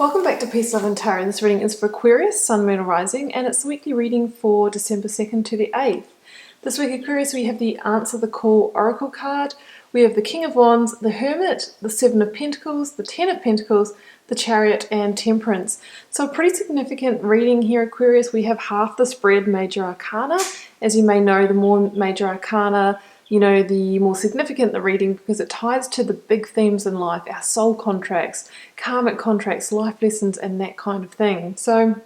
Welcome back to Peace, Love and Tarot. This reading is for Aquarius, Sun, Moon, or Rising, and it's the weekly reading for December 2nd to the 8th. This week, Aquarius, we have the Answer the Call Oracle card. We have the King of Wands, the Hermit, the Seven of Pentacles, the Ten of Pentacles, the Chariot, and Temperance. So a pretty significant reading here, Aquarius. We have half the spread major arcana. As you may know, the more major arcana, the more significant the reading, because it ties to the big themes in life, our soul contracts, karmic contracts, life lessons, and that kind of thing. So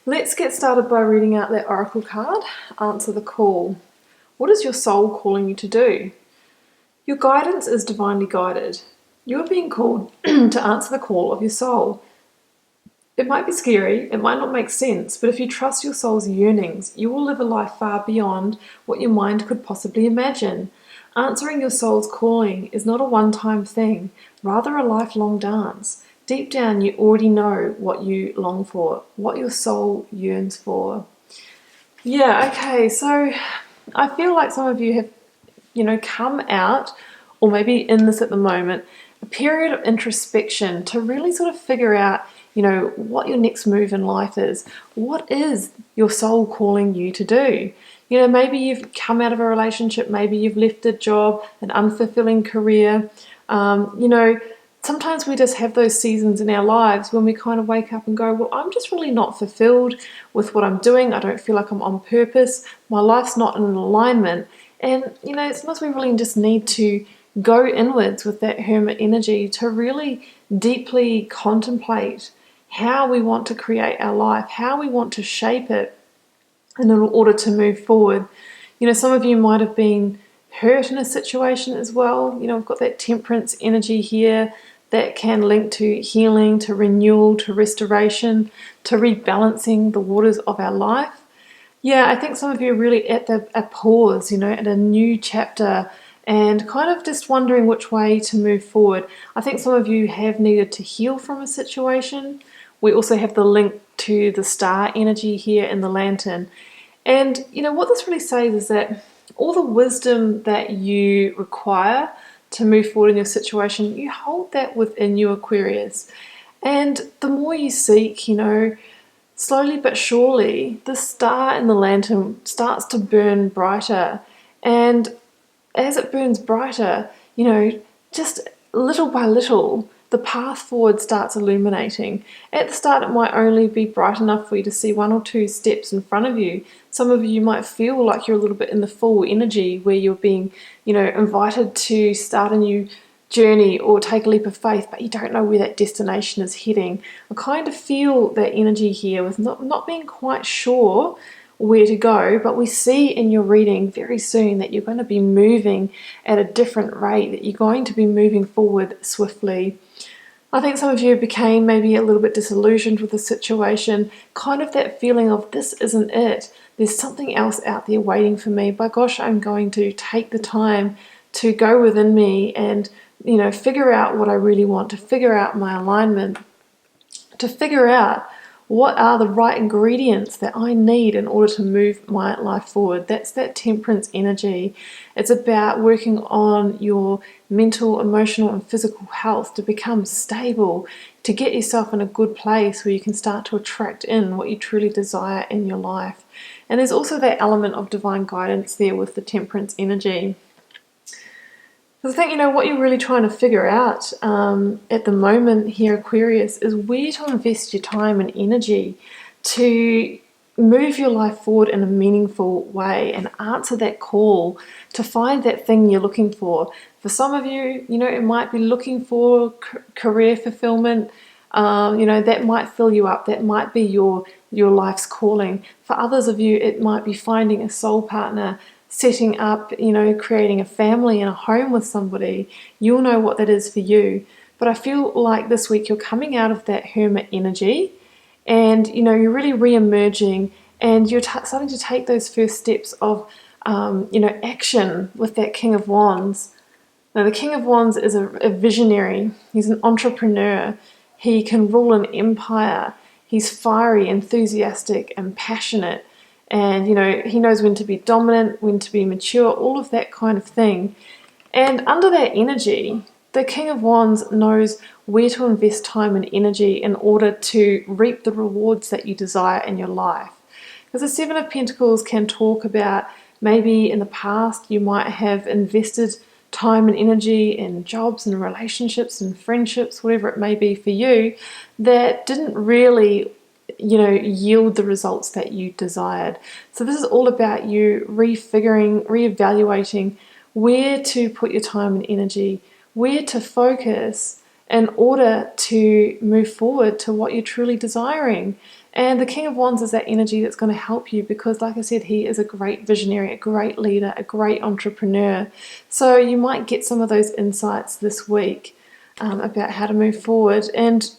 let's get started by reading out that oracle card. Answer the call. What is your soul calling you to do? Your guidance is divinely guided. You are being called to answer the call of your soul. It might be scary, it might not make sense, but if you trust your soul's yearnings, you will live a life far beyond what your mind could possibly imagine. Answering your soul's calling is not a one-time thing, rather a lifelong dance. Deep down, you already know what you long for, what your soul yearns for. Yeah, okay, so I feel like some of you have, come out, or maybe in this at the moment, a period of introspection to really sort of figure out what your next move in life is. What is your soul calling you to do? Maybe you've come out of a relationship, maybe you've left a job, an unfulfilling career. Sometimes we just have those seasons in our lives when we kind of wake up and go, well, I'm just really not fulfilled with what I'm doing. I don't feel like I'm on purpose. My life's not in alignment. And, sometimes we really just need to go inwards with that hermit energy to really deeply contemplate how we want to create our life, how we want to shape it in order to move forward. Some of you might have been hurt in a situation as well. We've got that temperance energy here that can link to healing, to renewal, to restoration, to rebalancing the waters of our life. Yeah, I think some of you are really at a pause, at a new chapter, and kind of just wondering which way to move forward. I think some of you have needed to heal from a situation. We also have the link to the star energy here in the lantern. And what this really says is that all the wisdom that you require to move forward in your situation, you hold that within you, Aquarius. And the more you seek, slowly but surely, the star in the lantern starts to burn brighter. And as it burns brighter, just little by little, the path forward starts illuminating. At the start, it might only be bright enough for you to see one or two steps in front of you. Some of you might feel like you're a little bit in the full energy where you're being, invited to start a new journey or take a leap of faith, but you don't know where that destination is heading. I kind of feel that energy here with not being quite sure where to go, but we see in your reading very soon that you're going to be moving at a different rate, that you're going to be moving forward swiftly. I think some of you became maybe a little bit disillusioned with the situation, kind of that feeling of this isn't it. There's something else out there waiting for me. By gosh, I'm going to take the time to go within me and, figure out what I really want, to figure out my alignment, to figure out what are the right ingredients that I need in order to move my life forward. That's that temperance energy. It's about working on your mental, emotional, and physical health to become stable, to get yourself in a good place where you can start to attract in what you truly desire in your life. And there's also that element of divine guidance there with the temperance energy. Because I think, what you're really trying to figure out at the moment here, Aquarius, is where to invest your time and energy to move your life forward in a meaningful way and answer that call to find that thing you're looking for. For some of you, it might be looking for career fulfillment. That might fill you up. That might be your life's calling. For others of you, it might be finding a soul partner, setting up, creating a family and a home with somebody. You'll know what that is for you. But I feel like this week you're coming out of that hermit energy and, you're really re-emerging and you're starting to take those first steps of, action with that King of Wands. Now, the King of Wands is a visionary. He's an entrepreneur. He can rule an empire. He's fiery, enthusiastic, and passionate. And, he knows when to be dominant, when to be mature, all of that kind of thing. And under that energy, the King of Wands knows where to invest time and energy in order to reap the rewards that you desire in your life. Because the Seven of Pentacles can talk about maybe in the past you might have invested time and energy in jobs and relationships and friendships, whatever it may be for you, that didn't really yield the results that you desired. So this is all about you refiguring, reevaluating where to put your time and energy, where to focus in order to move forward to what you're truly desiring. And the King of Wands is that energy that's going to help you because, like I said, he is a great visionary, a great leader, a great entrepreneur. So you might get some of those insights this week about how to move forward. And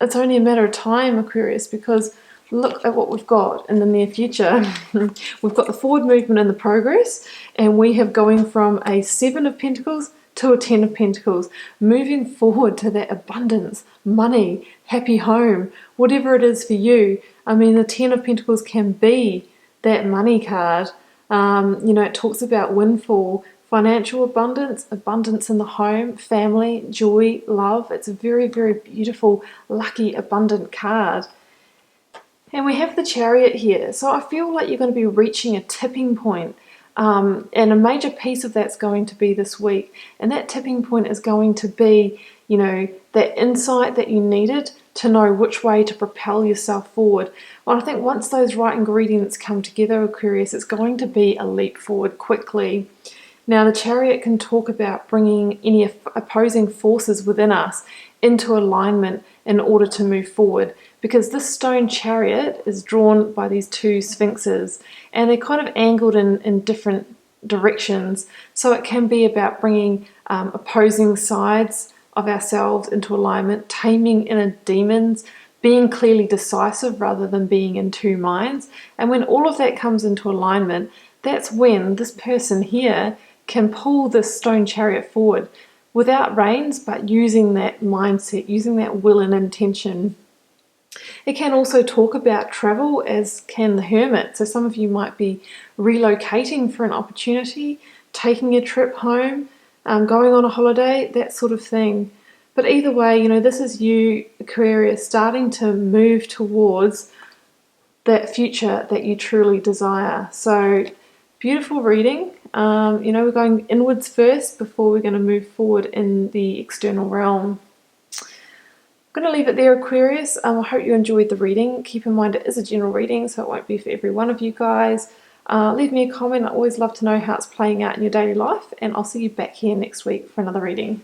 it's only a matter of time, Aquarius, because look at what we've got in the near future. We've got the forward movement and the progress, and we have going from a Seven of Pentacles to a Ten of Pentacles, moving forward to that abundance, money, happy home, whatever it is for you. I mean, the Ten of Pentacles can be that money card. It talks about windfall, financial abundance, abundance in the home, family, joy, love. It's a very, very beautiful, lucky, abundant card. And we have the Chariot here. So I feel like you're going to be reaching a tipping point. And a major piece of that's going to be this week. And that tipping point is going to be, that insight that you needed to know which way to propel yourself forward. Well, I think once those right ingredients come together, Aquarius, it's going to be a leap forward quickly. Now, the Chariot can talk about bringing any opposing forces within us into alignment in order to move forward, because this stone chariot is drawn by these two sphinxes and they're kind of angled in different directions. So it can be about bringing opposing sides of ourselves into alignment, taming inner demons, being clearly decisive rather than being in two minds. And when all of that comes into alignment, that's when this person here can pull this stone chariot forward without reins, but using that mindset, using that will and intention. It can also talk about travel, as can the Hermit. So some of you might be relocating for an opportunity, taking a trip home, going on a holiday, that sort of thing. But either way, this is you, Aquarius, starting to move towards that future that you truly desire. So beautiful reading. We're going inwards first before we're going to move forward in the external realm. I'm going to leave it there, Aquarius. I hope you enjoyed the reading. Keep in mind it is a general reading, so it won't be for every one of you guys. Leave me a comment. I always love to know how it's playing out in your daily life, and I'll see you back here next week for another reading.